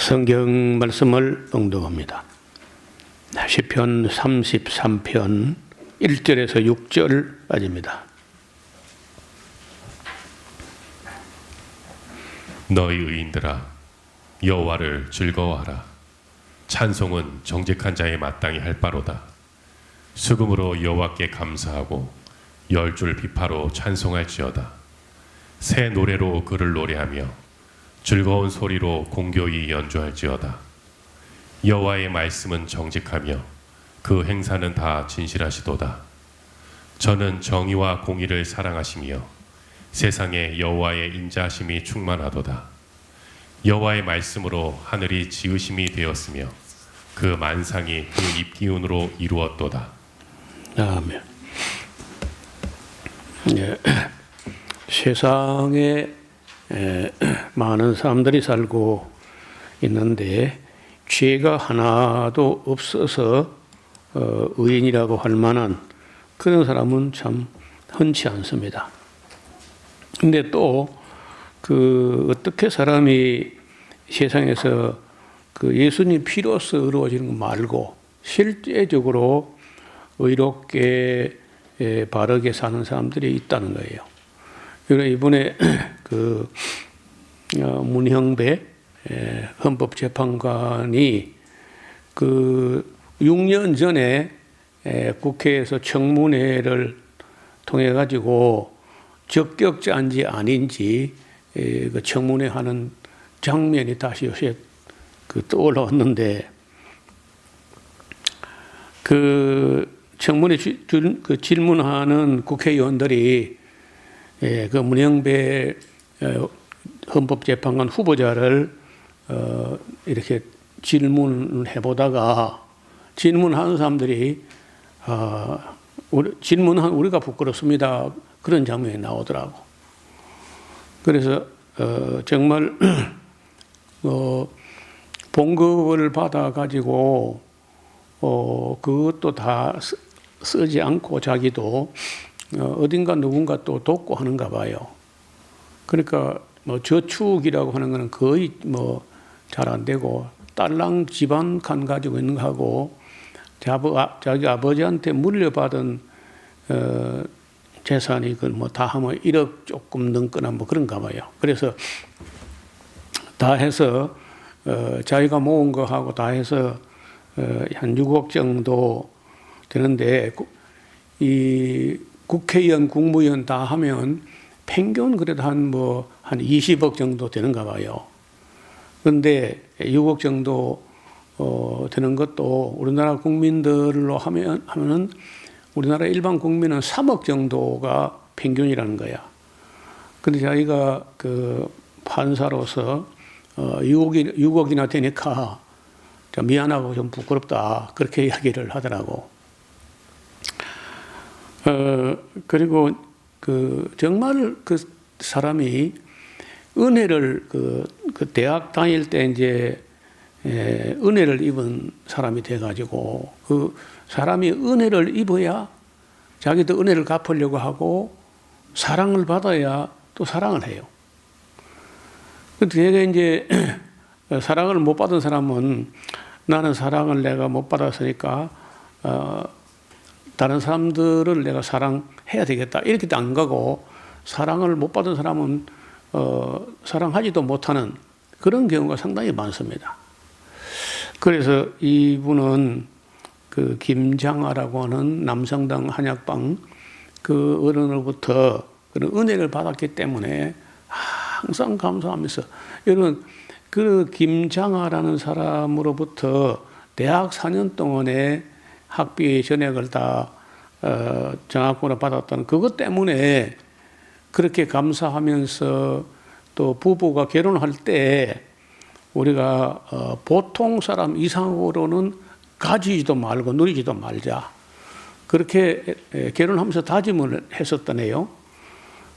성경 말씀을 봉독합니다. 시편 33편 1절에서 6절까지입니다. 너희 의인들아 여호와를 즐거워하라. 찬송은 정직한 자의 마땅히 할 바로다. 수금으로 여호와께 감사하고 열줄 비파로 찬송할지어다. 새 노래로 그를 노래하며 즐거운 소리로 공교히 연주할지어다. 여호와의 말씀은 정직하며 그 행사는 다 진실하시도다. 저는 정의와 공의를 사랑하시며 세상에 여호와의 인자하심이 충만하도다. 여호와의 말씀으로 하늘이 지으심이 되었으며 그 만상이 그 입기운으로 이루었도다. 아멘. 네. 세상에 많은 사람들이 살고 있는데 죄가 하나도 없어서 의인이라고 할 만한 그런 사람은 참 흔치 않습니다. 근데 또 어떻게 사람이 세상에서 예수님 피로서 의로워지는 거 말고 실제적으로 의롭게 바르게 사는 사람들이 있다는 거예요. 그래서 이번에 문형배 헌법재판관이 6년 전에 국회에서 청문회를 통해 가지고 적격자인지 아닌지 그 청문회 하는 장면이 다시 요새 떠올라왔는데 청문회 질문하는 국회의원들이 그 문형배 헌법재판관 후보자를 이렇게 질문해 보다가 질문하는 사람들이 질문한 우리가 부끄럽습니다. 그런 장면이 나오더라고. 그래서 정말 봉급을 받아 가지고 그것도 다 쓰지 않고 자기도 어딘가 누군가 또 돕고 하는가 봐요. 그러니까 저축이라고 하는 거는 거의 잘 안 되고 딸랑 집안 칸 가지고 있는 거하고 자기 아버지한테 물려받은 재산이 다 하면 1억 조금 넘거나 그런가 봐요. 그래서 다 해서 자기가 모은 거하고 다 해서 한 6억 정도 되는데 이 국회의원, 국무위원 다 하면 평균 그래도 한 20억 정도 되는가 봐요. 그런데 6억 정도 되는 것도 우리나라 국민들로 하면은 우리나라 일반 국민은 3억 정도가 평균이라는 거야. 근데 자기가 판사로서 6억이나 되니까 좀 미안하고 좀 부끄럽다. 그렇게 이야기를 하더라고. 그리고 정말 사람이 은혜를 대학 다닐 때 이제 은혜를 입은 사람이 돼가지고 사람이 은혜를 입어야 자기도 은혜를 갚으려고 하고 사랑을 받아야 또 사랑을 해요. 그런데 이제 사랑을 못 받은 사람은 나는 사랑을 내가 못 받았으니까 다른 사람들을 내가 사랑해야 되겠다 이렇게 안 가고 사랑을 못 받은 사람은 사랑하지도 못하는 그런 경우가 상당히 많습니다. 그래서 이분은 김장하라고 하는 남성당 한약방 어른으로부터 그런 은혜를 받았기 때문에 항상 감사하면서 여러분 김장하라는 사람으로부터 대학 4년 동안에 학비 전액을 다 장학금으로 받았다는 그것 때문에 그렇게 감사하면서 또 부부가 결혼할 때 우리가 보통 사람 이상으로는 가지지도 말고 누리지도 말자. 그렇게 결혼하면서 다짐을 했었다네요.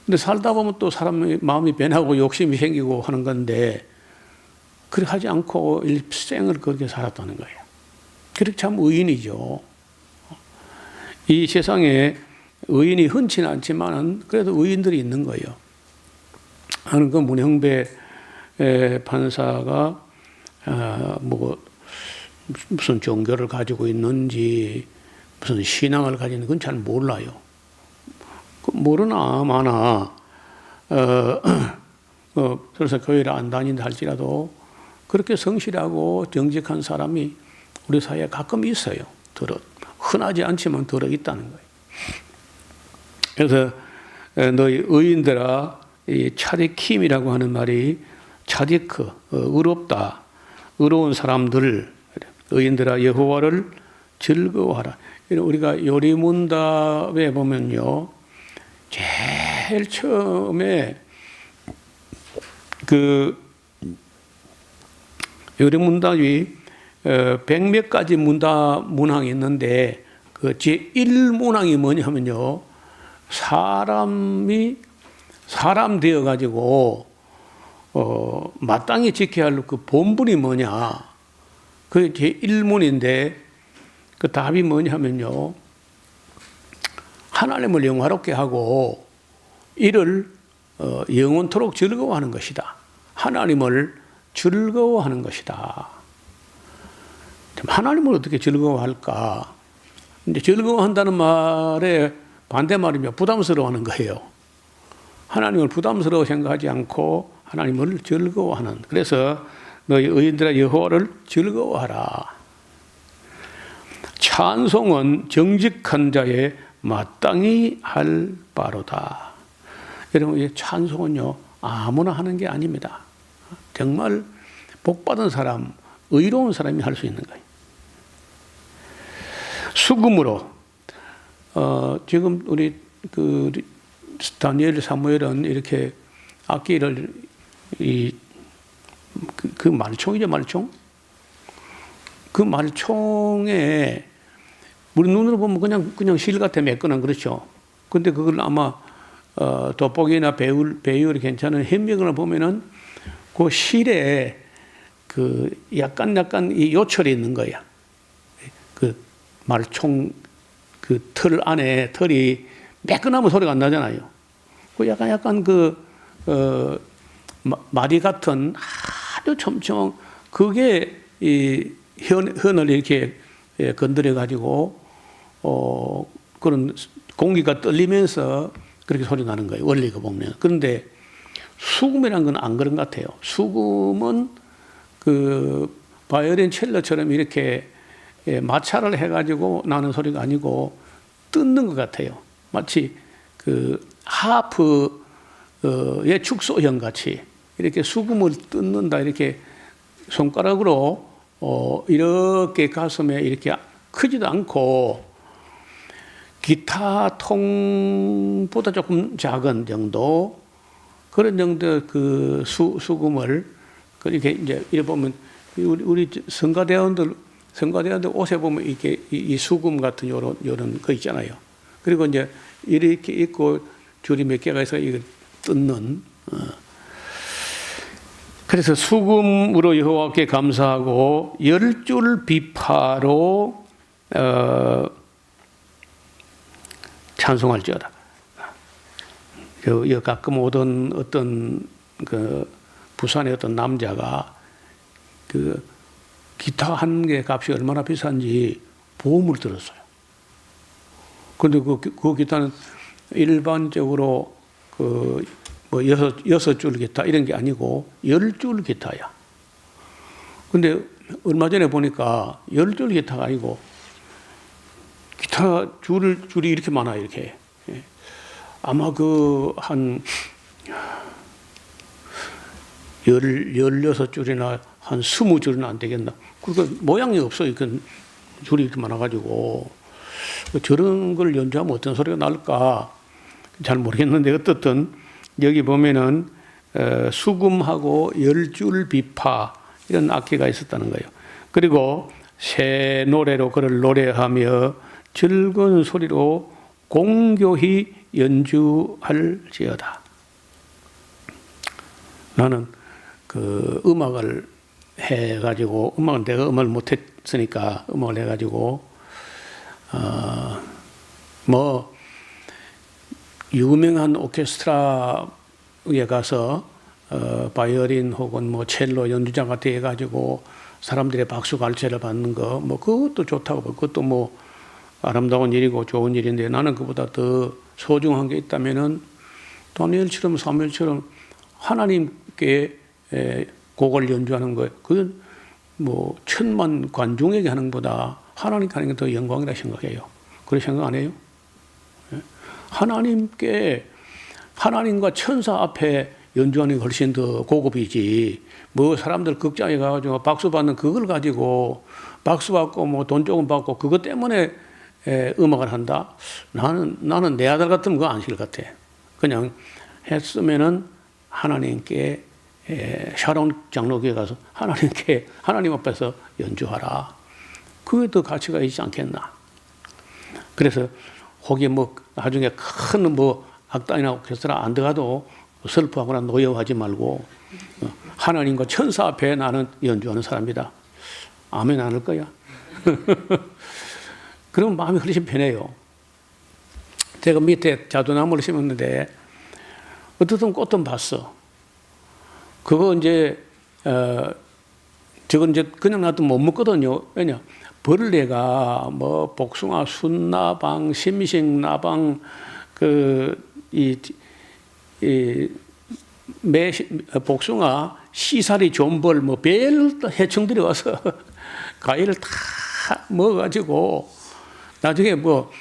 근데 살다 보면 또 사람의 마음이 변하고 욕심이 생기고 하는 건데 그렇게 하지 않고 일생을 그렇게 살았다는 거예요. 그렇게 참 의인이죠. 이 세상에 의인이 흔치는 않지만 그래도 의인들이 있는 거예요. 하는 문형배 판사가 뭐 무슨 종교를 가지고 있는지 무슨 신앙을 가지는 건 잘 몰라요. 모르나 마나 그래서 교회를 안 다닌다 할지라도 그렇게 성실하고 정직한 사람이 우리 사회에 가끔 있어요. 흔하지 않지만 들어 있다는 거예요. 그래서 너희 의인들아, 이 차디킴이라고 하는 말이 차디크, 의롭다, 의로운 사람들, 의인들아 여호와를 즐거워하라. 우리가 요리문답에 보면요, 제일 처음에 그 요리문답이 100몇 가지 문항이 있는데 그 제1문항이 뭐냐면요, 사람이 사람 되어 가지고 마땅히 지켜야 할 그 본분이 뭐냐, 그게 제1문인데 그 답이 뭐냐면요, 하나님을 영화롭게 하고 이를 영원토록 즐거워하는 것이다. 하나님을 즐거워하는 것이다. 하나님을 어떻게 즐거워할까? 이제 즐거워한다는 말에 반대말이면 부담스러워하는 거예요. 하나님을 부담스러워 생각하지 않고 하나님을 즐거워하는. 그래서 너희 의인들아 여호와를 즐거워하라. 찬송은 정직한 자의 마땅히 할 바로다. 여러분, 이 찬송은요 아무나 하는 게 아닙니다. 정말 복받은 사람, 의로운 사람이 할 수 있는 거예요. 수금으로 지금 우리 그 다니엘 사무엘은 이렇게 악기를 그 말총이죠, 말총. 그 말총에 우리 눈으로 보면 그냥 실 같아, 매끈한, 그렇죠. 근데 그걸 아마 돋보기나 배율이 괜찮은 현미경을 보면은 그 실에 그 약간 이 요철이 있는 거야. 그 말총 그 틀 안에 털이 매끈하면 소리가 안 나잖아요. 그 약간 마디 같은 아주 촘촘, 그게 이 현을 이렇게 건드려 가지고 그런 공기가 떨리면서 그렇게 소리 나는 거예요. 원리가 보면. 그런데 수금이란 건 안 그런 것 같아요. 수금은 그 바이올린 첼로처럼 이렇게 마찰을 해가지고 나는 소리가 아니고 뜯는 것 같아요. 마치 그 하프의 축소형 같이 이렇게 수금을 뜯는다, 이렇게 손가락으로 이렇게 가슴에 이렇게 크지도 않고 기타 통보다 조금 작은 정도, 그런 정도의 그 수금을 이렇게 이제 이래 보면 우리 성가대원들 옷에 보면 이렇게 이 수금 같은 요런 거 있잖아요. 그리고 이제 이렇게 있고 줄이 몇 개가 있어 이걸 뜯는. 그래서 수금으로 여호와께 감사하고 10줄 비파로 찬송할지어다. 가끔 오던 어떤 그 부산의 어떤 남자가 그 기타 한 개 값이 얼마나 비싼지 보험을 들었어요. 그런데 그 기타는 일반적으로 그 뭐 여섯 줄 기타 이런 게 아니고 10줄 기타야. 근데 얼마 전에 보니까 10줄 기타가 아니고 기타 줄이 이렇게 많아요, 이렇게. 아마 그 한 16줄이나 한 20줄은 안 되겠나. 그러니까 모양이 없어요. 그 줄이 이렇게 많아가지고. 저런 걸 연주하면 어떤 소리가 날까 잘 모르겠는데, 어떻든 여기 보면은 수금하고 10줄 비파 이런 악기가 있었다는 거예요. 그리고 새 노래로 그를 노래하며 즐거운 소리로 공교히 연주할지어다. 나는 그 음악을 해가지고, 내가 음악을 못했으니까 음악을 해가지고 뭐 유명한 오케스트라에 가서 바이올린 혹은 뭐 첼로 연주자가 돼 가지고 사람들의 박수 갈채를 받는 거 뭐 그것도 좋다고 봐. 그것도 뭐 아름다운 일이고 좋은 일인데 나는 그보다 더 소중한 게 있다면은 다니엘처럼 사무엘처럼 하나님께 곡을 연주하는 거예요. 그건 뭐 천만 관중에게 하는 것보다 하나님께 하는 게 더 영광이라 생각해요. 그렇게 생각 안 해요? 하나님께 하나님과 천사 앞에 연주하는 게 훨씬 더 고급이지. 뭐 사람들 극장에 가가지고 박수 받는 그걸 가지고 박수 받고 뭐 돈 조금 받고 그것 때문에 음악을 한다. 나는 내 아들 같으면 그거 안 싫을 것 같아. 그냥 했으면은 하나님께 샤론 장로교회 가서 하나님께 하나님 앞에서 연주하라. 그게 더 가치가 있지 않겠나. 그래서 거기에 뭐 나중에 큰 뭐 악단이나 오케스트라 안 들어가도 슬퍼하거나 노여워하지 말고 하나님과 천사 앞에 나는 연주하는 사람이다. 아멘 안 할 거야. 그러면 마음이 훨씬 편해요. 제가 밑에 자두나무를 심었는데 어떻든 꽃은 봤어. 그거 이제 저건 이제 그냥 놔두면 못 먹거든요. 왜냐 벌레가 뭐 복숭아, 순나방, 심식나방 복숭아, 시사리, 존벌 뭐 별 해충들이 와서 과일을 다 먹어가지고 나중에 뭐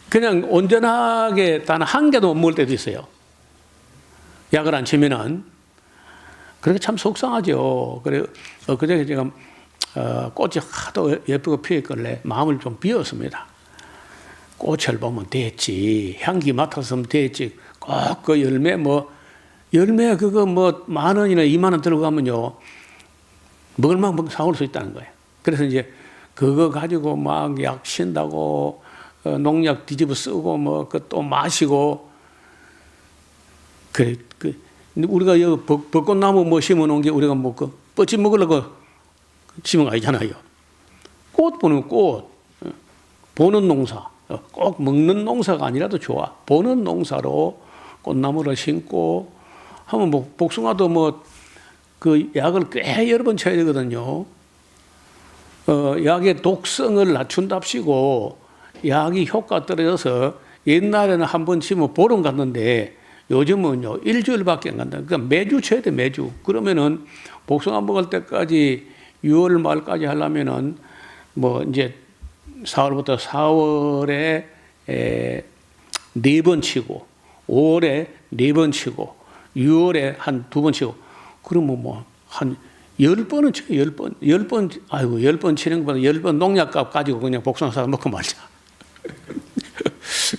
그냥 온전하게 단 한 개도 못 먹을 때도 있어요. 약을 안 치면은. 그렇게 참 속상하죠. 그래 그저께 제가 꽃이 하도 예쁘고 피었길래 마음을 좀 비웠습니다. 꽃을 보면 됐지, 향기 맡았으면 됐지. 꼭 그 열매 열매 그거 뭐 10,000원이나 20,000원 들어가면요 먹을 만큼 사올 수 있다는 거예요. 그래서 이제 그거 가지고 막 약 신다고 농약 뒤집어 쓰고 뭐 그 또 마시고 우리가 여기 벚꽃나무 뭐 심어놓은 게 우리가 뭐 그 뻗치 먹으려고 심은 거 아니잖아요. 꽃 보는 꽃 보는 농사 꼭 먹는 농사가 아니라도 좋아. 보는 농사로 꽃나무를 심고 하면 뭐 복숭아도 뭐 그 약을 꽤 여러 번 쳐야 되거든요. 약의 독성을 낮춘답시고 약이 효과 떨어져서 옛날에는 한 번 치면 보름 갔는데 요즘은요 일주일밖에 안 간다. 그러니까 매주 쳐야 돼 매주. 그러면은 복숭아 먹을 때까지 6월 말까지 하려면은 뭐 이제 4월부터 4월에 4번 치고 5월에 4번 치고 6월에 한 2번 치고 그러면 뭐 한 10번은 쳐 10번 아이고 10번 치는 것보다 10번 농약값 가지고 그냥 복숭아 사서 먹고 말자.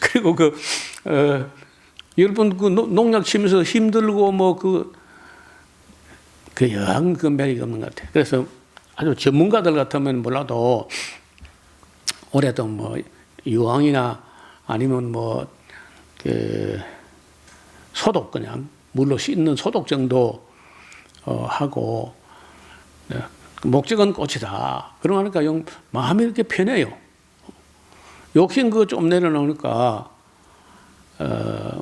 그리고 10번 그 농약 치면서 힘들고 뭐 영 그 매력이 없는 것 같아요. 그래서 아주 전문가들 같으면 몰라도 올해도 뭐 유황이나 아니면 뭐 소독 그냥 물로 씻는 소독 정도 하고 목적은 꽃이다. 그러니까 마음이 이렇게 편해요. 욕심 그거 좀 내려놓으니까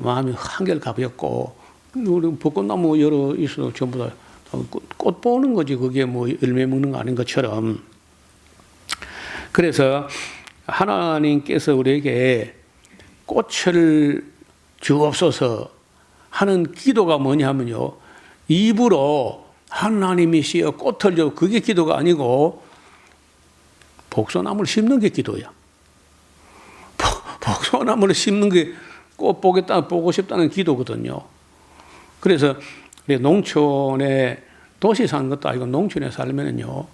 마음이 한결 가볍고 우리 벚꽃나무 여러 있어도 전부 다 꽃 보는 거지 그게 뭐 열매 먹는 거 아닌 것처럼. 그래서 하나님께서 우리에게 꽃을 주옵소서 하는 기도가 뭐냐면요 입으로 하나님이시여 꽃을 줘 그게 기도가 아니고 복숭아나무를 심는 게 기도야. 복숭아나무를 심는 게 꽃 보고 싶다는 기도거든요. 그래서 농촌에 도시 사는 것도 아니고 농촌에 살면은요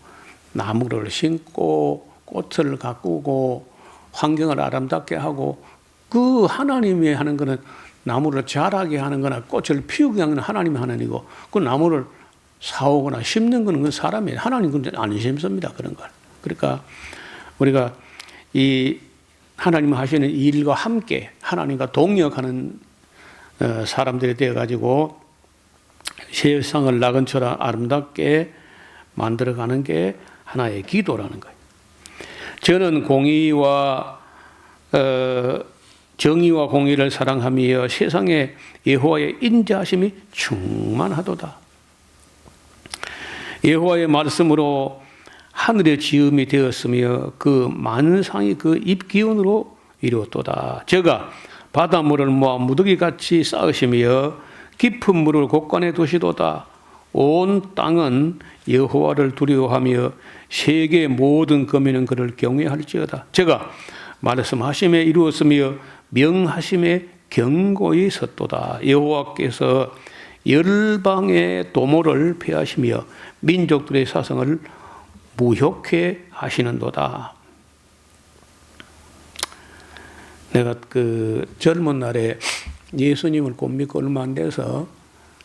나무를 심고 꽃을 가꾸고 환경을 아름답게 하고 그 하나님이 하는 거는 나무를 자라게 하는 거나 꽃을 피우게 하는 건 하나님이 하는 일이고 그 나무를 사오거나 심는 거는 그 사람이에요. 하나님은 안 심습니다. 그런 걸. 그러니까 우리가 이 하나님 하시는 일과 함께 하나님과 동역하는 사람들이 되어가지고 세상을 나건처럼 아름답게 만들어가는 게 하나의 기도라는 거예요. 저는 공의와 정의와 공의를 사랑하며 세상에 여호와의 인자하심이 충만하도다. 여호와의 말씀으로 하늘의 지음이 되었으며 그 만상이 그 입기운으로 이루었도다. 저가 바닷물을 모아 무더기같이 쌓으시며 깊은 물을 곳간에 두시도다. 온 땅은 여호와를 두려워하며 세계의 모든 거민은 그를 경외할지어다. 저가 말씀하심에 이루었으며 명하심에 경고히 섰도다. 여호와께서 열방의 도모를 폐하시며 민족들의 사성을 무효케 하시는도다. 내가 그 젊은 날에 예수님을 못 믿고 얼마 안 돼서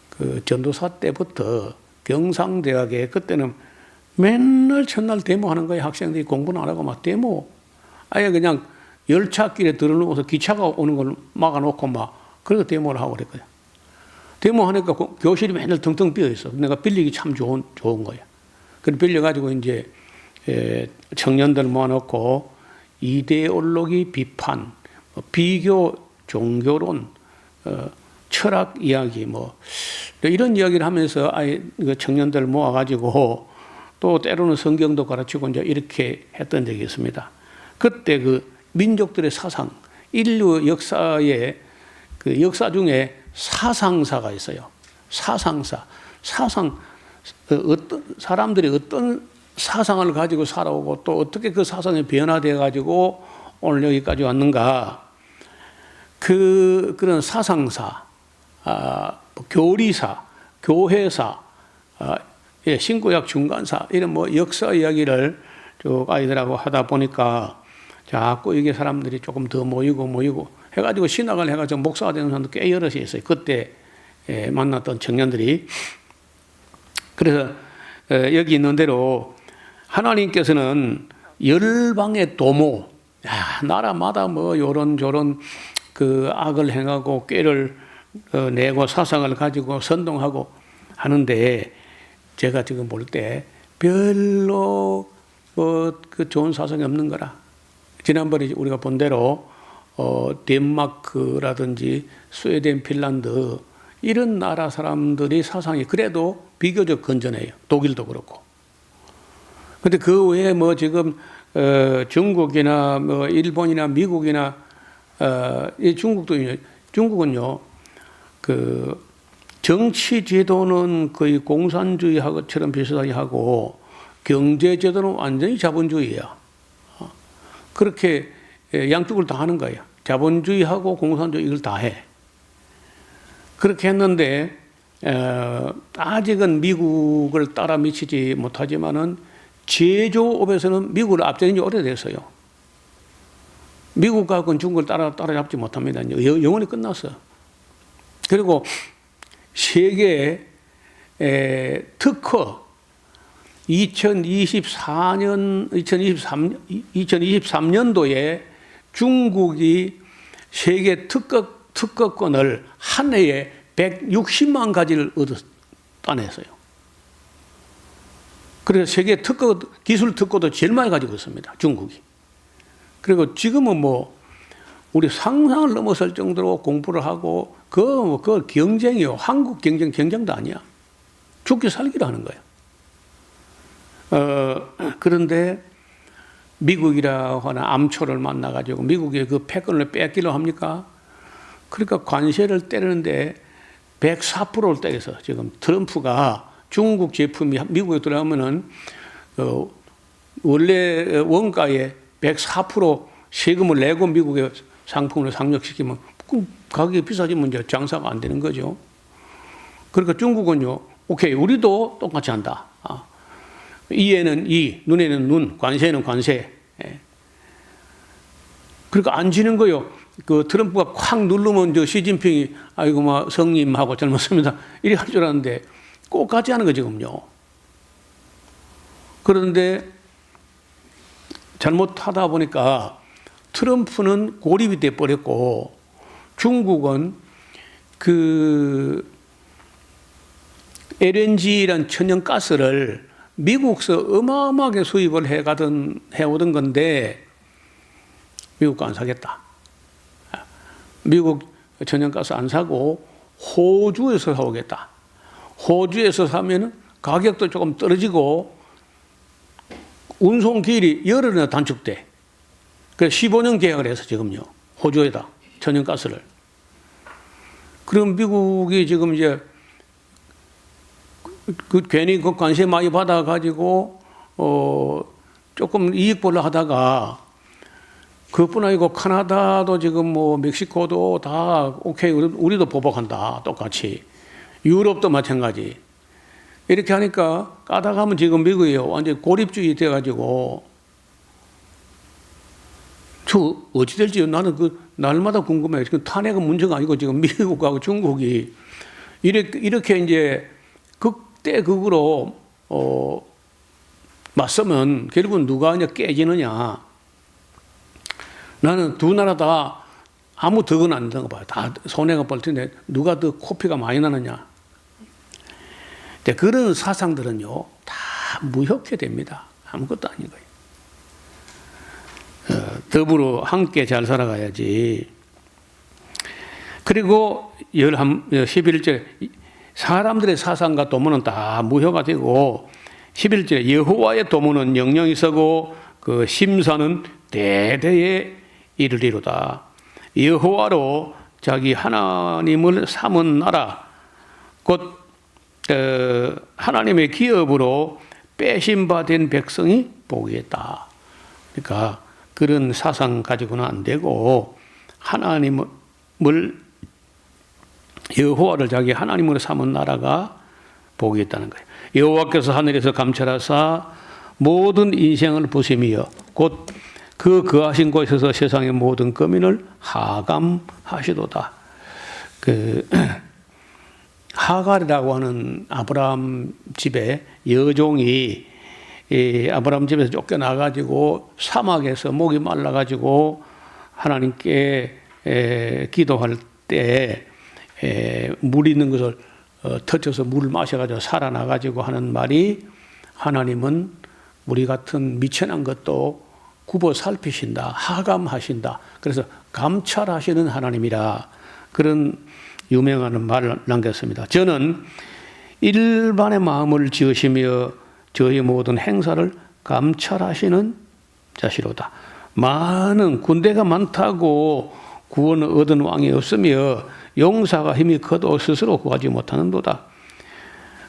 그 전도사 때부터 경상대학에 그때는 맨날 첫날 데모하는 거예요. 학생들이 공부는 안 하고 막 데모. 아예 그냥 열차길에 들어놓고서 기차가 오는 걸 막아놓고 막 그래서 데모를 하고 그랬거든요. 데모하니까 교실이 맨날 텅텅 비어 있어. 내가 빌리기 참 좋은 거야. 그래 빌려가지고 이제 청년들 모아놓고 이데올로기 비판, 비교 종교론, 철학 이야기 뭐 이런 이야기를 하면서 아예 청년들 모아가지고 또 때로는 성경도 가르치고 이제 이렇게 했던 적이 있습니다. 그때 그 민족들의 사상, 인류 역사의 그 역사 중에 사상사가 있어요. 사상사, 어떤 사람들이 어떤 사상을 가지고 살아오고 또 어떻게 그 사상이 변화되어 가지고 오늘 여기까지 왔는가? 그런 사상사, 교리사, 교회사, 신구약 중간사 이런 뭐 역사 이야기를 쭉 아이들하고 하다 보니까 자꾸 이게 사람들이 조금 더 모이고 해가지고 신학을 해가지고 목사가 되는 사람도 꽤 여럿이 있어요. 그때 만났던 청년들이. 그래서 여기 있는 대로 하나님께서는 열방의 도모, 나라마다 뭐 요런저런 그 악을 행하고 꾀를 내고 사상을 가지고 선동하고 하는데 제가 지금 볼 때 별로 뭐 그 좋은 사상이 없는 거라. 지난번에 우리가 본 대로 덴마크라든지 스웨덴, 핀란드 이런 나라 사람들이 사상이 그래도 비교적 건전해요. 독일도 그렇고. 근데 그 외에 뭐 지금 중국이나 뭐 일본이나 미국이나 중국은요 그 정치 제도는 거의 공산주의하고처럼 비슷하게 하고 경제 제도는 완전히 자본주의야. 그렇게 양쪽을 다 하는 거예요. 자본주의하고 공산주의 이걸 다 해. 그렇게 했는데 아직은 미국을 따라 미치지 못하지만은 제조업에서는 미국을 앞서는 지 오래됐어요. 미국하고는 중국을 따라잡지 못합니다. 영원히 끝났어. 그리고 세계 특허 2023년도에 중국이 세계 특허권을 한 해에 160만 가지를 따냈어요. 그래서 세계 기술 특허도 제일 많이 가지고 있습니다. 중국이. 그리고 지금은 뭐 우리 상상을 넘어설 정도로 공부를 하고 그거 경쟁이요. 한국 경쟁도 아니야. 죽기 살기로 하는 거예요. 그런데 미국이라 하나 암초를 만나가지고 미국의 그 패권을 뺏기려 합니까? 그러니까 관세를 때리는데 104%를 때려서 지금 트럼프가 중국 제품이 미국에 들어가면은 원래 원가의 104% 세금을 내고 미국의 상품을 상륙시키면 가격이 비싸지면 이제 장사가 안 되는 거죠. 그러니까 중국은요, 오케이, 우리도 똑같이 한다. 이에는 이, 눈에는 눈, 관세는 관세. 그러니까 안 지는 거요. 그 트럼프가 콱 누르면 저 시진핑이 아이고 막 성님하고 잘못습니다. 이래 할 줄 알았는데 꼭 같이 하는 거 지금요. 그런데 잘못하다 보니까 트럼프는 고립이 돼 버렸고 중국은 그 LNG라는 천연가스를 미국서 어마어마하게 수입을 해오던 건데 미국과 안 사겠다. 미국 천연가스 안 사고 호주에서 사오겠다. 호주에서 사면은 가격도 조금 떨어지고 운송 길이 열흘이나 단축돼. 그래서 15년 계약을 해서 지금요. 호주에다 천연가스를. 그럼 미국이 지금 이제 괜히 그 관세 많이 받아가지고 조금 이익 보려 하다가 그뿐 아니고 카나다도 지금 뭐 멕시코도 다 오케이 우리도 보복한다 똑같이 유럽도 마찬가지 이렇게 하니까 까다가면 지금 미국이 완전 고립주의 돼가지고 저 어찌 될지 나는 그 날마다 궁금해요. 지금 탄핵은 문제가 아니고 지금 미국하고 중국이 이렇게 이제 극대극으로 맞서면 결국은 누가 이제 깨지느냐. 나는 두 나라 다 아무 덕은 안 되는 거 봐요. 다 손해가 볼 텐데 누가 더 코피가 많이 나느냐. 근데 그런 사상들은요 다 무효케 됩니다. 아무것도 아닌 거예요. 더불어 함께 잘 살아가야지. 그리고 11절 사람들의 사상과 도모는 다 무효가 되고 11절에 여호와의 도모는 영영이 서고 그 심사는 대대에 이르리로다. 여호와로 자기 하나님을 삼은 나라 곧 하나님의 기업으로 빼심받은 백성이 복이겠다. 그러니까 그런 사상 가지고는 안 되고 하나님을 여호와를 자기 하나님으로 삼은 나라가 복이 있다는 거예요. 여호와께서 하늘에서 감찰하사 모든 인생을 보시며 곧 그 거하신 곳에서 세상의 모든 거민을 하감하시도다. 그 하갈이라고 하는 아브라함 집에 여종이 아브라함 집에서 쫓겨나가지고 사막에서 목이 말라가지고 하나님께 기도할 때 물 있는 것을 터쳐서 물을 마셔가지고 살아나가지고 하는 말이 하나님은 우리 같은 미천한 것도 굽어 살피신다. 하감하신다. 그래서 감찰하시는 하나님이라 그런 유명한 말을 남겼습니다. 저는 일반의 마음을 지으시며 저희 모든 행사를 감찰하시는 자시로다. 많은 군대가 많다고 구원을 얻은 왕이 없으며 용사가 힘이 커도 스스로 구하지 못하는도다.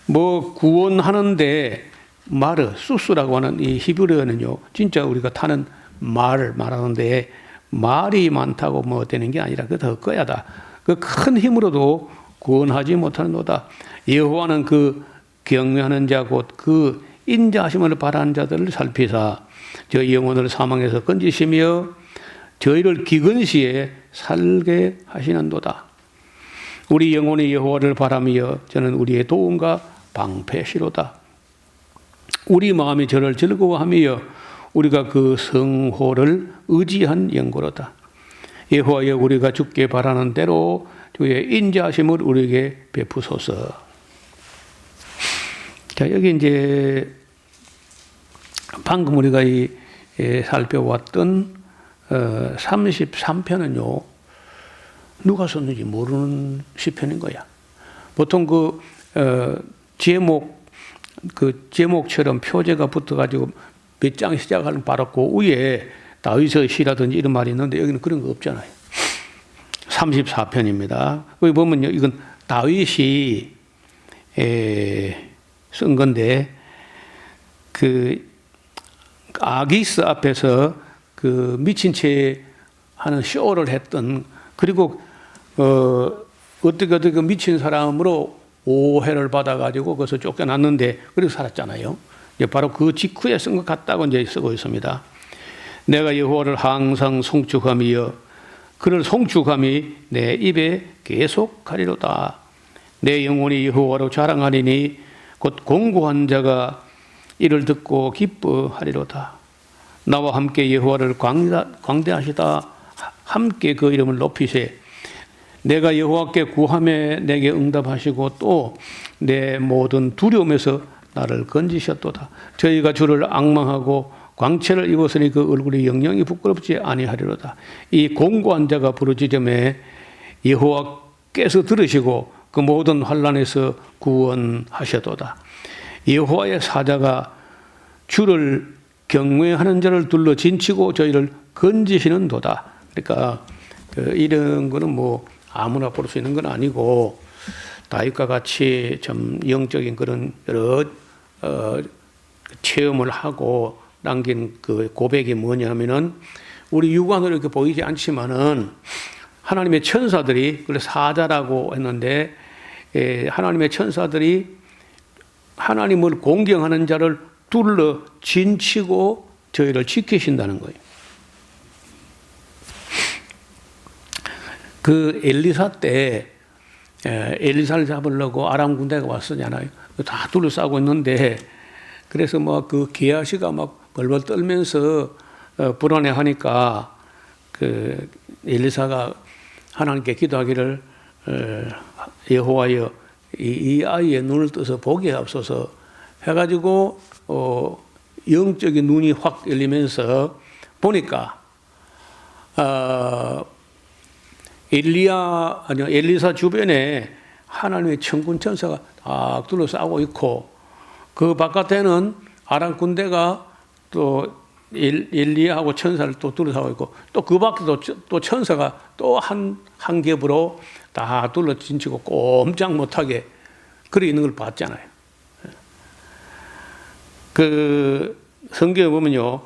뭐 구원하는데 마르, 수스라고 하는 이 히브리어는요, 진짜 우리가 타는 말을 말하는데 말이 많다고 뭐 되는 게 아니라 그 더 꺼야다. 그 큰 힘으로도 구원하지 못하는도다. 여호와는 그 경외하는 자 곧 그 인자하심을 바라는 자들을 살피사 저희 영혼을 사망에서 건지시며 저희를 기근시에 살게 하시는도다. 우리 영혼이 여호와를 바라며 저는 우리의 도움과 방패시로다. 우리 마음이 저를 즐거워하며 우리가 그 성호를 의지한 영고로다. 여호와여 우리가 죽게 바라는 대로 주의 인자하심을 우리에게 베푸소서. 자, 여기 이제 방금 우리가 살펴왔던 33편은요 누가 썼는지 모르는 시편인 거야. 보통 그 제목처럼 표제가 붙어가지고 몇 장 시작하는 바로 그 위에 다윗의 시라든지 이런 말이 있는데 여기는 그런 거 없잖아요. 34편입니다. 여기 보면요, 이건 다윗이 쓴 건데 그 아기스 앞에서 그 미친 채 하는 쇼를 했던 그리고 어떻게 미친 사람으로 오해를 받아가지고 거기서 쫓겨났는데 그래서 살았잖아요. 이제 바로 그 직후에 쓴 것 같다고 이제 쓰고 있습니다. 내가 여호와를 항상 송축하며 그를 송축함이 내 입에 계속하리로다. 내 영혼이 여호와로 자랑하리니 곧 공고한 자가 이를 듣고 기뻐하리로다. 나와 함께 여호와를 광대하시다. 함께 그 이름을 높이세. 내가 여호와께 구하매 내게 응답하시고 또 내 모든 두려움에서 나를 건지셨도다. 저희가 주를 앙망하고 광채를 입었으니 그 얼굴이 영영이 부끄럽지 아니하리로다. 이 공고한 자가 부르짖음에 여호와께서 들으시고 그 모든 환난에서 구원하셔도다. 여호와의 사자가 주를 경외하는 자를 둘러 진치고 저희를 건지시는 도다. 그러니까 이런 거는 뭐 아무나 볼 수 있는 건 아니고 다윗과 같이 좀 영적인 그런 여러 체험을 하고 남긴 그 고백이 뭐냐면은 우리 육안으로 이렇게 보이지 않지만은 하나님의 천사들이, 그래서 사자라고 했는데, 하나님의 천사들이 하나님을 공경하는 자를 둘러 진치고 저희를 지키신다는 거예요. 그 엘리사 때 엘리사를 잡으려고 아람 군대가 왔었잖아요. 다 둘러싸고 있는데, 그래서 뭐 그 게하시가 막 벌벌 떨면서 불안해하니까 그 엘리사가 하나님께 기도하기를 여호와여 이 아이의 눈을 떠서 보게 하옵소서 해가지고 영적인 눈이 확 열리면서 보니까 엘리사 주변에 하나님의 천군 천사가 다 둘러싸고 있고 그 바깥에는 아람 군대가 또 엘리야하고 천사를 또 둘러싸고 있고 또 그 밖에도 또 천사가 또 한 겹으로 다 둘러 진치고 꼼짝 못하게 그래 있는 걸 봤잖아요. 그 성경에 보면요,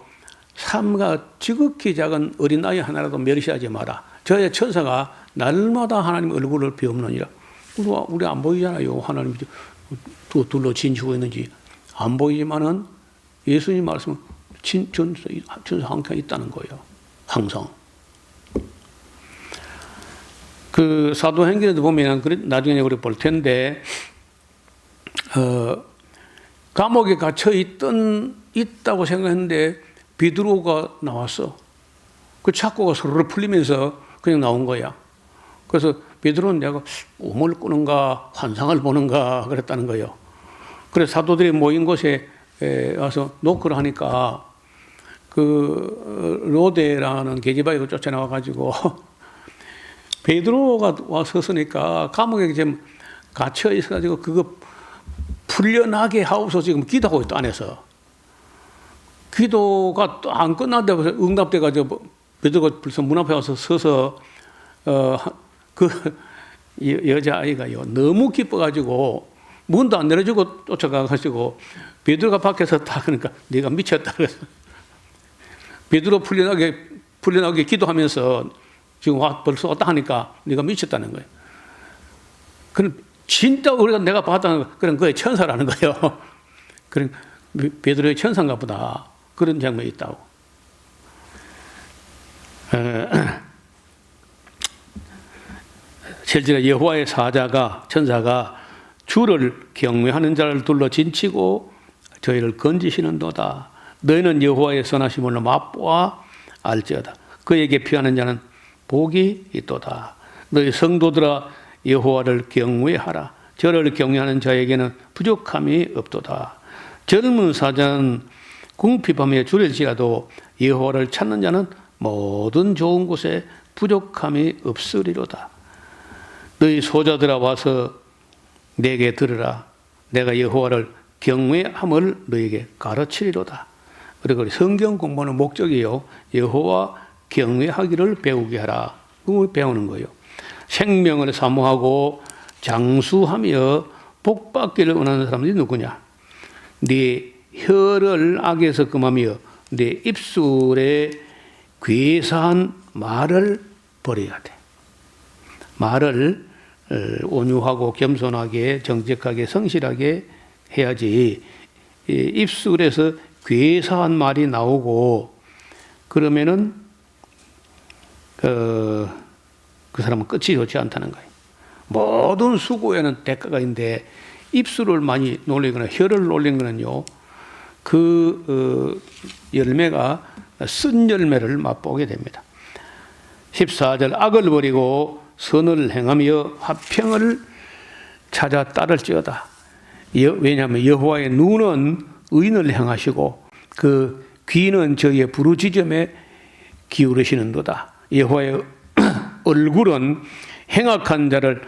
삼가 지극히 작은 어린아이 하나라도 멸시하지 마라. 저의 천사가 날마다 하나님 얼굴을 비옵느니라. 우리 안 보이잖아요. 하나님이 둘러 진치고 있는지 안 보이지만은 예수님 말씀은 천사 항상 있다는 거예요. 항상. 그 사도행전에도 보면 나중에 우리 볼 텐데 감옥에 갇혀 있다고 생각했는데 베드로가 나왔어. 그 착고가 서로 풀리면서 그냥 나온 거야. 그래서 베드로는 내가 꿈을 꾸는가 환상을 보는가 그랬다는 거예요. 그래서 사도들이 모인 곳에 와서 노크를 하니까 그 로데라는 계집아이가 쫓아나와 가지고 베드로가 와 섰으니까 감옥에 지금 갇혀 있어 가지고 그거 풀려나게 하옵소서 지금 기도하고 있다 안에서. 기도가 또 안 끝난다고 해서 응답돼 가지고 베드로가 벌써 문 앞에 와서 서서 그 여자아이가요 너무 기뻐 가지고 문도 안 내려주고 쫓아가 가지고 베드로가 밖에서 다 그러니까 네가 미쳤다 그래서 베드로 풀려나게 기도하면서 지금 벌써 왔다 하니까 네가 미쳤다는 거예요. 그럼 진짜 우리가 내가 봤다는 그런 거에 천사라는 거예요. 그런 베드로의 천사인가 보다 그런 장면이 있다고. 실제로 여호와의 천사가 주를 경외하는 자를 둘러 진치고 저희를 건지시는도다. 너희는 여호와의 선하심을 맛보아 알지어다. 그에게 피하는 자는 복이 있도다. 너희 성도들아 여호와를 경외하라. 저를 경외하는 자에게는 부족함이 없도다. 젊은 사자는 궁핍하며 줄일지라도 여호와를 찾는 자는 모든 좋은 곳에 부족함이 없으리로다. 너희 소자들아 와서 내게 들으라. 내가 여호와를 경외함을 너에게 가르치리로다. 그리고 성경 공부하는 목적이요 여호와 경외하기를 배우게 하라. 그걸 배우는 거예요. 생명을 사모하고 장수하며 복받기를 원하는 사람들이 누구냐? 네 혀를 악에서 금하며 네 입술에 괴사한 말을 버려야 돼. 말을 온유하고 겸손하게 정직하게 성실하게 해야지. 입술에서 괴사한 말이 나오고 그러면은 그 사람은 끝이 좋지 않다는 거예요. 모든 수고에는 대가가 있는데 입술을 많이 놀리거나 혀를 놀리는 거는요 그 열매가 쓴 열매를 맛보게 됩니다. 14절 악을 버리고 선을 행하며 화평을 찾아 따를지어다. 왜냐하면 여호와의 눈은 의인을 향하시고 그 귀는 저희의 부르짖음에 기울이시는도다. 여호와의 얼굴은 행악한 자를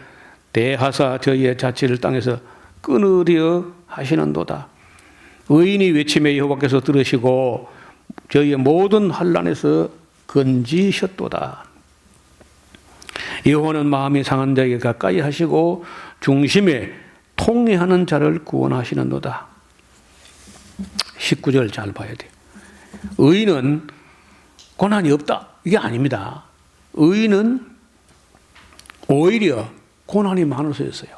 대하사 저희의 자취를 땅에서 끊으려 하시는도다. 의인이 외침에 여호와께서 들으시고 저희의 모든 환난에서 건지셨도다. 여호와는 마음이 상한 자에게 가까이 하시고 중심에 통회하는 자를 구원하시는도다. 19절 잘 봐야 돼요. 의인은 고난이 없다. 이게 아닙니다. 의인은 오히려 고난이 많아서였어요.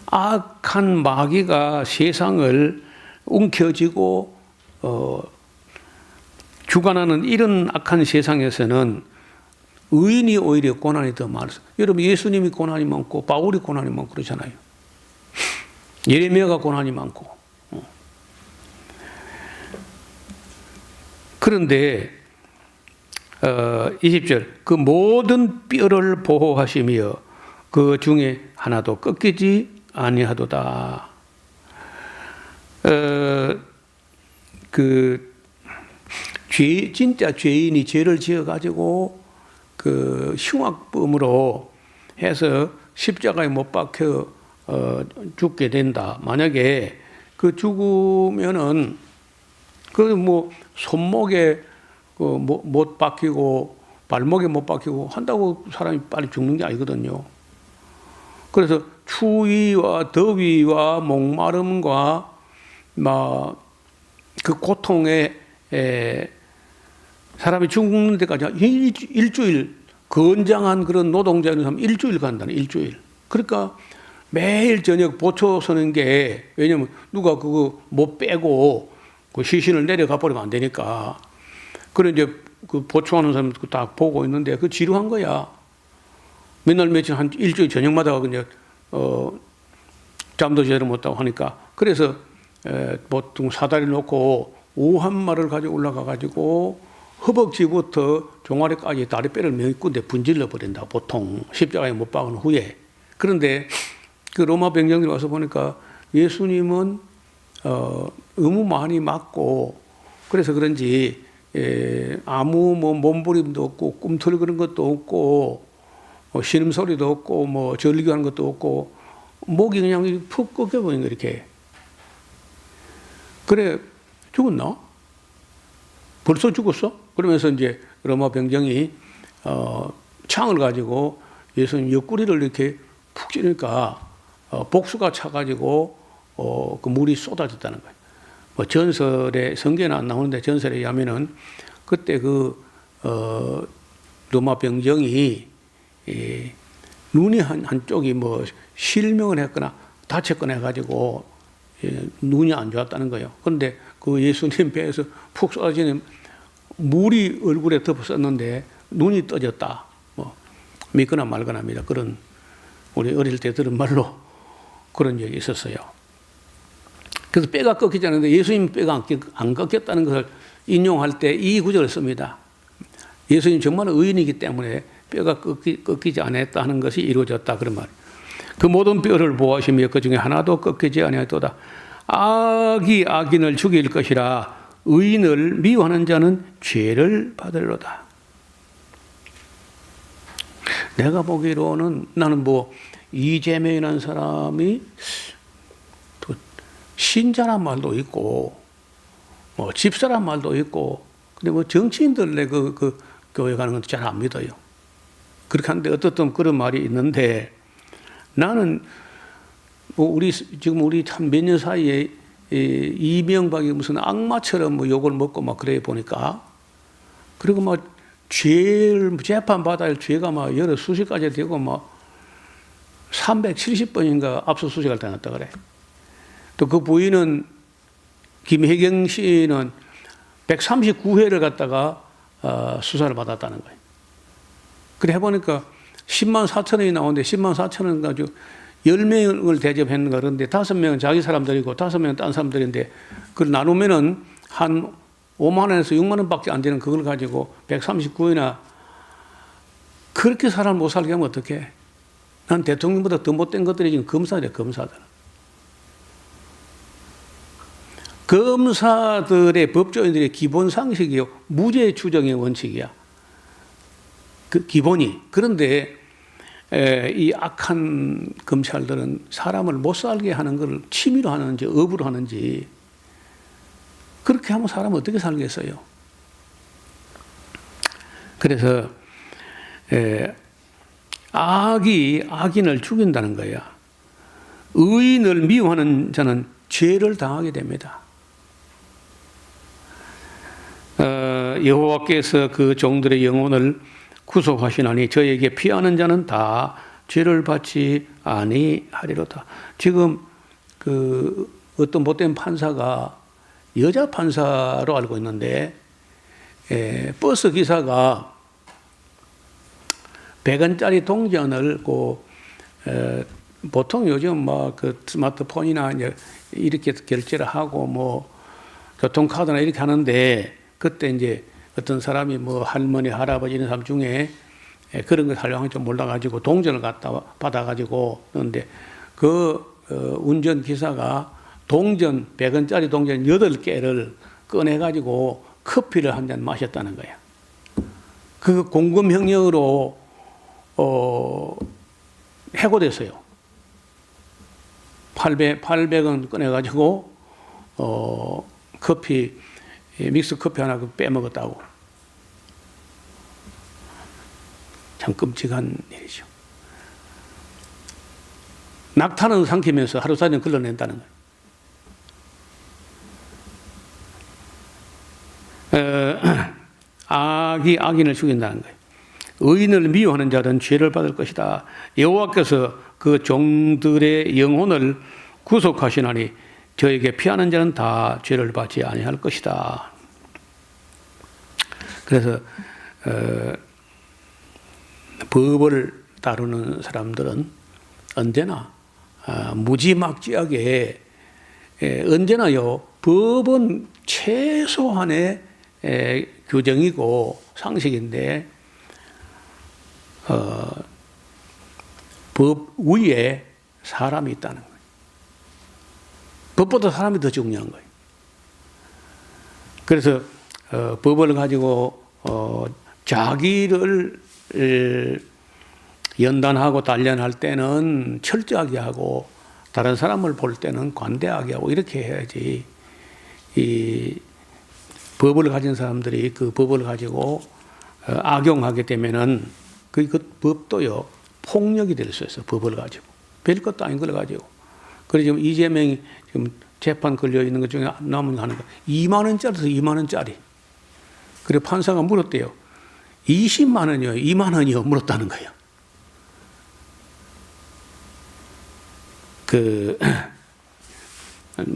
악한 마귀가 세상을 움켜쥐고 주관하는 이런 악한 세상에서는 의인이 오히려 고난이 더 많았어요. 여러분 예수님이 고난이 많고 바울이 고난이 많고 그러잖아요. 예레미야가 고난이 많고. 그런데 20절 그 모든 뼈를 보호하시며 그 중에 하나도 꺾이지 아니하도다. 진짜 죄인이 죄를 지어가지고 그 흉악범으로 해서 십자가에 못 박혀 죽게 된다. 만약에 그 죽으면은 그 뭐 손목에 못 박히고 발목에 못 박히고 한다고 사람이 빨리 죽는 게 아니거든요. 그래서 추위와 더위와 목마름과 그 고통에 사람이 죽는 데까지 일주일 건장한 그런 노동자는 사람 일주일 간다는 일주일. 그러니까 매일 저녁 보초 서는 게 왜냐면 누가 그거 못 빼고 그 시신을 내려가 버리면 안 되니까. 그래 이제 그 보초하는 사람 딱 보고 있는데 그 지루한 거야. 맨날 며칠 한 일주일 저녁마다 그냥 잠도 제대로 못하고 하니까 그래서 보통 사다리 놓고 오후 한 마를 가지고 올라가 가지고 허벅지부터 종아리까지 다리뼈를 몇 군데 분질러 버린다. 보통 십자가에 못 박은 후에. 그런데 그 로마 병정들이 와서 보니까 예수님은 너무 많이 맞고 그래서 그런지 아무 뭐 몸부림도 없고 꿈틀 그런 것도 없고 신음소리도 없고 뭐 절규하는 것도 없고 목이 그냥 푹 꺾여버린 거 이렇게. 그래 죽었나? 벌써 죽었어? 그러면서 이제 로마 병정이 창을 가지고 예수님 옆구리를 이렇게 푹 찌르니까 복수가 차가지고 그 물이 쏟아졌다는 거예요. 뭐 전설에 성경에는 안 나오는데 전설에 의하면은 그때 그 로마 병정이 눈이 한쪽이 뭐 실명을 했거나 다쳤거나 해가지고 눈이 안 좋았다는 거예요. 그런데 그 예수님 배에서 푹 쏟아지는 물이 얼굴에 덮었었는데 눈이 떠졌다. 뭐 믿거나 말거나 합니다. 그런 우리 어릴 때 들은 말로 그런 적이 있었어요. 그래서 뼈가 꺾이지 않는데 예수님 뼈가 안 꺾였다는 것을 인용할 때 이 구절을 씁니다. 예수님 정말 의인이기 때문에 뼈가 꺾이지 않았다 하는 것이 이루어졌다 그런 말. 그 모든 뼈를 보호하시며 그 중에 하나도 꺾이지 아니하도다. 악이 악인을 죽일 것이라 의인을 미워하는 자는 죄를 받으리로다. 내가 보기로는 나는 뭐 이재명이라는 사람이 또 신자란 말도 있고 뭐 집사란 말도 있고 근데 뭐 정치인들 내 그 교회 가는 건 잘 안 믿어요. 그렇게 하는데 어떻든 그런 말이 있는데 나는 뭐 지금 우리 참 몇 년 사이에 이명박이 무슨 악마처럼 뭐 욕을 먹고 막 그래 보니까 그리고 막 재판 받아야 할 죄가 막 여러 수십 가지 되고 막 370번인가 압수수색을 당했다 그래. 또 그 부인은 김혜경 씨는 139회를 갖다가 수사를 받았다는 거예요. 그래 해보니까 10만 4천원이 나오는데 10만 4천원 가지고 10명을 대접했는가 그런데 5명은 자기 사람들이고 5명은 딴 사람들인데 그걸 나누면은 한 5만 원에서 6만 원밖에 안 되는 그걸 가지고 139회나 그렇게 사람 못 살게 하면 어떡해? 난 대통령보다 더 못된 것들이 지금 검사들이야, 검사들. 검사들의 법조인들의 기본 상식이요. 무죄 추정의 원칙이야. 그 기본이. 그런데 이 악한 검찰들은 사람을 못 살게 하는 걸 취미로 하는지 업으로 하는지 그렇게 하면 사람 어떻게 살겠어요? 그래서 악이 악인을 죽인다는 거야. 의인을 미워하는 자는 죄를 당하게 됩니다. 여호와께서 그 종들의 영혼을 구속하시나니 저에게 피하는 자는 다 죄를 받지 아니하리로다. 지금 그 어떤 못된 판사가 여자 판사로 알고 있는데 버스 기사가 100원짜리 동전을 보통 요즘 뭐 그 스마트폰이나 이제 이렇게 결제를 하고 뭐 교통카드나 이렇게 하는데 그때 이제 어떤 사람이 뭐 할머니, 할아버지 이런 사람 중에 그런 걸 활용할 줄 몰라가지고 동전을 갖다 받아가지고 그런데 그 운전 기사가 동전 100원짜리 동전 8개를 꺼내가지고 커피를 한 잔 마셨다는 거야. 그 공금형령으로 해고됐어요. 800원 꺼내가지고 커피 믹스 커피 하나 빼먹었다고. 참 끔찍한 일이죠. 낙타는 삼키면서 하루 사전 걸러낸다는 거예요. 악이 악인을 죽인다는 거예요. 의인을 미워하는 자는 죄를 받을 것이다. 여호와께서 그 종들의 영혼을 구속하시나니 저에게 피하는 자는 다 죄를 받지 아니할 것이다. 그래서 법을 다루는 사람들은 언제나 무지막지하게 언제나요 법은 최소한의 규정이고 상식인데 법 위에 사람이 있다는 거예요. 법보다 사람이 더 중요한 거예요. 그래서 법을 가지고 자기를 연단하고 단련할 때는 철저하게 하고 다른 사람을 볼 때는 관대하게 하고 이렇게 해야지 이 법을 가진 사람들이 그 법을 가지고 악용하게 되면은 그 법도요 폭력이 될 수 있어요. 법을 가지고 별것도 아닌 걸 가지고. 그래서 지금 이재명이 지금 재판 걸려 있는 것 중에 남은 하는 거 2만 원짜리에서 2만 원짜리. 그래 판사가 물었대요. 20만 원이요, 2만 원이요 물었다는 거예요.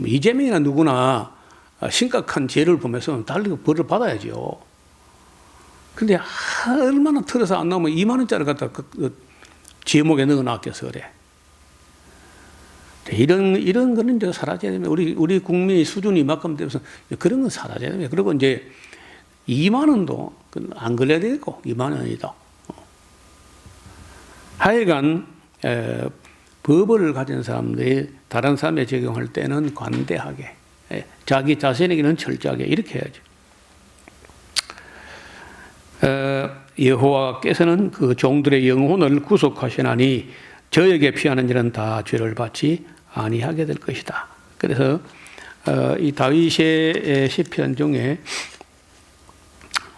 이재명이나 누구나 심각한 죄를 보면서 달리 벌을 받아야죠. 근데 얼마나 틀어서 안 나오면 2만 원짜리 갖다 제목에 넣어놨겠어 그래. 이런 거는 이제 사라져야 됩니다. 우리 국민의 수준이 이만큼 되면서 그런 건 사라져야 됩니다. 그리고 이제 2만 원도 안 걸려야 되고 2만 원이다. 하여간 법을 가진 사람들이 다른 사람에 적용할 때는 관대하게 자기 자신에게는 철저하게 이렇게 해야죠. 여호와께서는 그 종들의 영혼을 구속하시나니 저에게 피하는 자는 다 죄를 받지 아니하게 될 것이다. 그래서 이 다윗의 시편 중에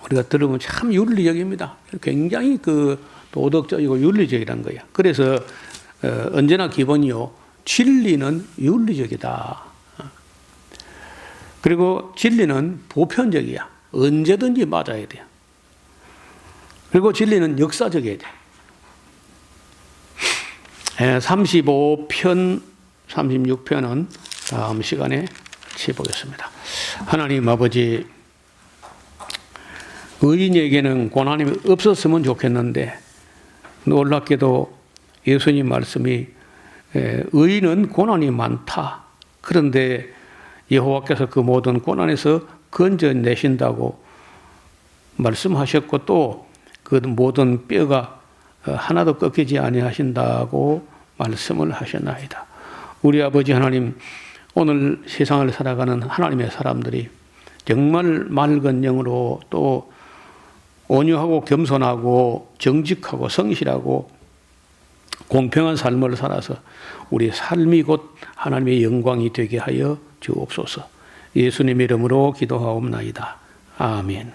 우리가 들으면 참 윤리적입니다. 굉장히 그 도덕적이고 윤리적이란 거야. 그래서 언제나 기본이요 진리는 윤리적이다. 그리고 진리는 보편적이야. 언제든지 맞아야 돼. 그리고 진리는 역사적이어야 돼. 35편, 36편은 다음 시간에 치보겠습니다. 하나님 아버지, 의인에게는 고난이 없었으면 좋겠는데 놀랍게도 예수님 말씀이 의인은 고난이 많다. 그런데 여호와께서 그 모든 고난에서 건져내신다고 말씀하셨고 또 그 모든 뼈가 하나도 꺾이지 아니하신다고 말씀을 하셨나이다. 우리 아버지 하나님, 오늘 세상을 살아가는 하나님의 사람들이 정말 맑은 영으로 또 온유하고 겸손하고 정직하고 성실하고 공평한 삶을 살아서 우리 삶이 곧 하나님의 영광이 되게 하여 주옵소서. 예수님의 이름으로 기도하옵나이다. 아멘.